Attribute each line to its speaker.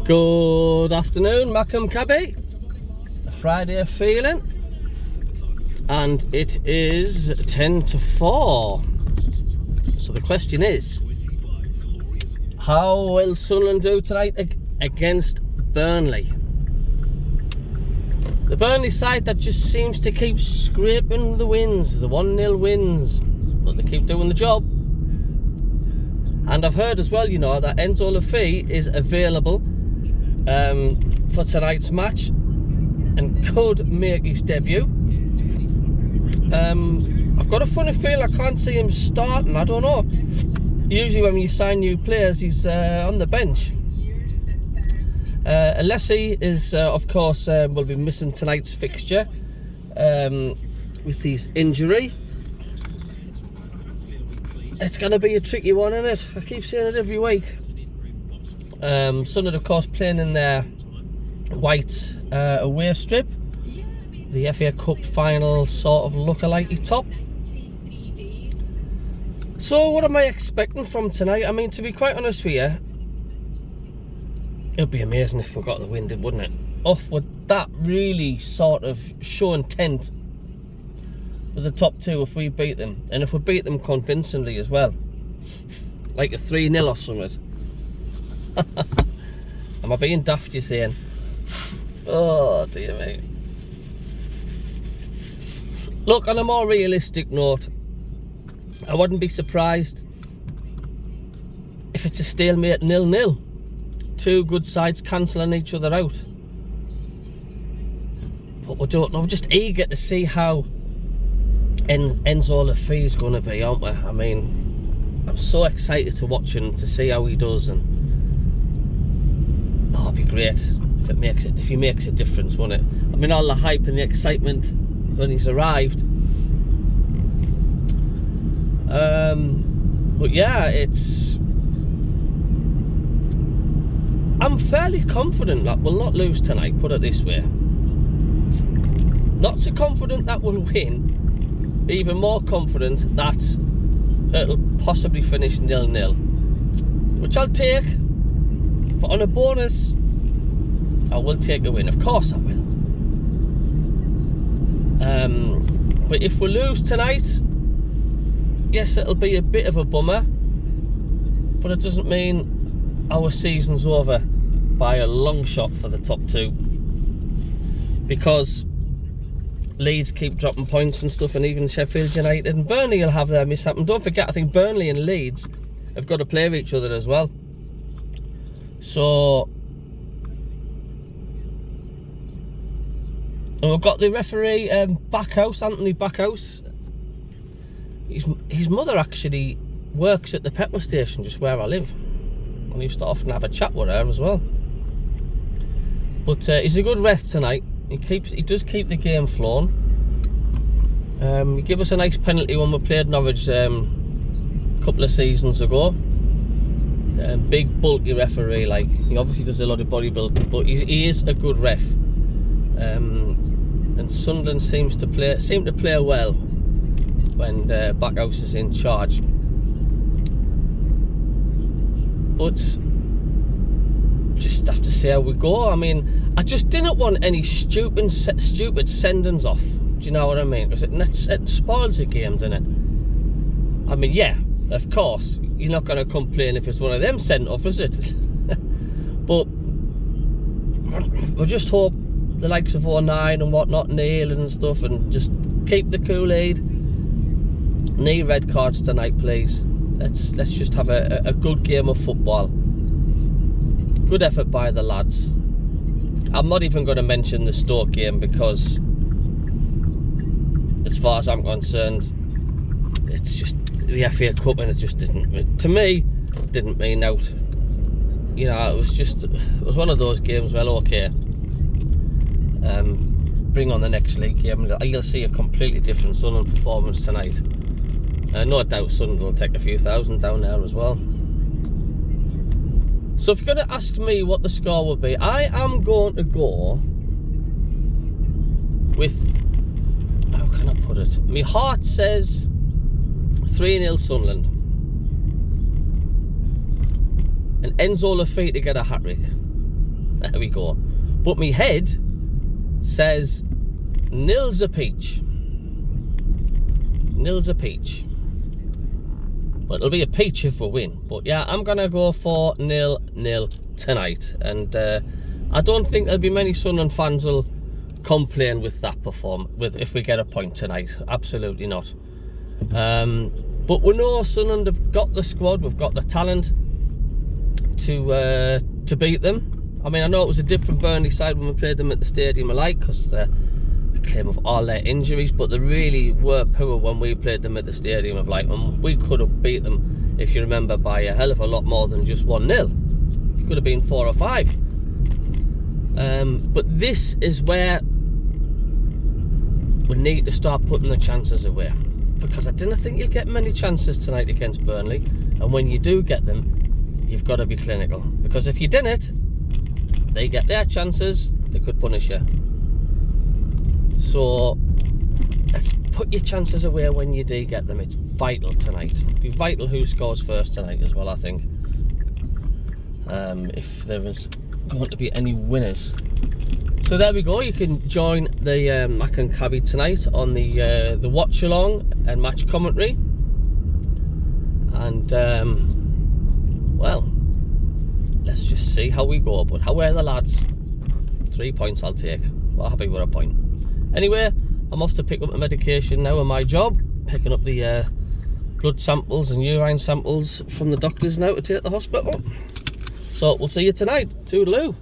Speaker 1: Good afternoon, Macam Cabby. A Friday feeling, and it is 10 to 4. So the question is, how will Sunderland do tonight against Burnley? The Burnley side that just seems to keep scraping the wins, the 1-0 wins, but they keep doing the job. And I've heard as well, you know, that Enzo Lafay is available for tonight's match and could make his debut. I've got a funny feeling I can't see him starting. I don't know. Usually when you sign new players, he's on the bench. Alessi is, of course, will be missing tonight's fixture with his injury. It's going to be a tricky one, isn't it? I keep saying it every week. Sunderland, of course, playing in their white away strip. The FA Cup final sort of look-alike top. So what am I expecting from tonight? I mean, to be quite honest with you, it'd be amazing if we got the win, wouldn't it? Would that really sort of show intent for the top two if we beat them? And if we beat them convincingly as well. Like a 3-0 or something. Am I being daft, you saying? Oh, dear me. Look, on a more realistic note, I wouldn't be surprised if it's a stalemate 0-0. Two good sides cancelling each other out. But we don't know. We're just eager to see how Enzo Lafay is going to be, aren't we? I mean, I'm so excited to watch him, to see how he does, and it'd be great if he makes a difference, won't it? I mean, all the hype and the excitement when he's arrived. But yeah, I'm fairly confident that we'll not lose tonight, put it this way. Not so confident that we'll win, even more confident that it'll possibly finish 0-0, which I'll take. But on a bonus, I will take a win. Of course I will. But if we lose tonight, yes, it'll be a bit of a bummer, but it doesn't mean our season's over by a long shot for the top two, because Leeds keep dropping points and stuff, and even Sheffield United and Burnley will have their mishap. And don't forget, I think Burnley and Leeds have got to play with each other as well. So, and we've got the referee Backhouse, Anthony Backhouse. His mother actually works at the petrol station just where I live. I used to often have a chat with her as well. But he's a good ref tonight. He does keep the game flowing. He gave us a nice penalty when we played Norwich a couple of seasons ago. Big bulky referee, like, he obviously does a lot of bodybuilding, but he is a good ref. And Sunderland seem to play well when Backhouse is in charge. But just have to see how we go. I mean, I just didn't want any stupid sendings off. Do you know what I mean? Because it spoils the game, doesn't it? I mean, yeah, of course, you're not going to complain if it's one of them sent off, is it? But we just hope the likes of 09 and whatnot, Neil and stuff, and just keep the Kool-Aid. No red cards tonight, please. Let's just have a good game of football. Good effort by the lads. I'm not even going to mention the Stoke game, because as far as I'm concerned, it's just the FA Cup, and it just didn't, to me, didn't mean out. You know, it was one of those games. Well, okay, bring on the next league game. You'll see a completely different Sunderland performance tonight. No doubt Sunderland will take a few thousand down there as well. So if you're going to ask me what the score will be, I am going to go with, how can I put it? My heart says 3-0 Sunderland. and Enzo Lafite to get a hat-trick. There we go. But me head says nil's a peach. Nil's a peach. But it'll be a peach if we win. But yeah, I'm going to go for 0-0 tonight. And I don't think there'll be many Sunderland fans will complain with that if we get a point tonight. Absolutely not. But we know Sunderland have got the squad, we've got the talent to beat them. I mean, I know it was a different Burnley side when we played them at the stadium alike, because they claim of all their injuries, but they really were poor when we played them at the stadium of light, and we could have beat them, if you remember, by a hell of a lot more than just 1-0. Could have been 4 or 5. But this is where we need to start putting the chances away, because I didn't think you'll get many chances tonight against Burnley, and when you do get them, you've got to be clinical, because if you didn't, they get their chances, they could punish you. So let's put your chances away when you do get them. It's vital tonight. It'll be vital who scores first tonight as well, I think, if there is going to be any winners. So there we go. You can join the Mac and Cabby tonight on the watch along and match commentary. And well, let's just see how we go. But how are the lads? 3 points I'll take. Well, happy with a point. Anyway, I'm off to pick up the medication now in my job, picking up the blood samples and urine samples from the doctors now to take to the hospital. So we'll see you tonight. Toodaloo.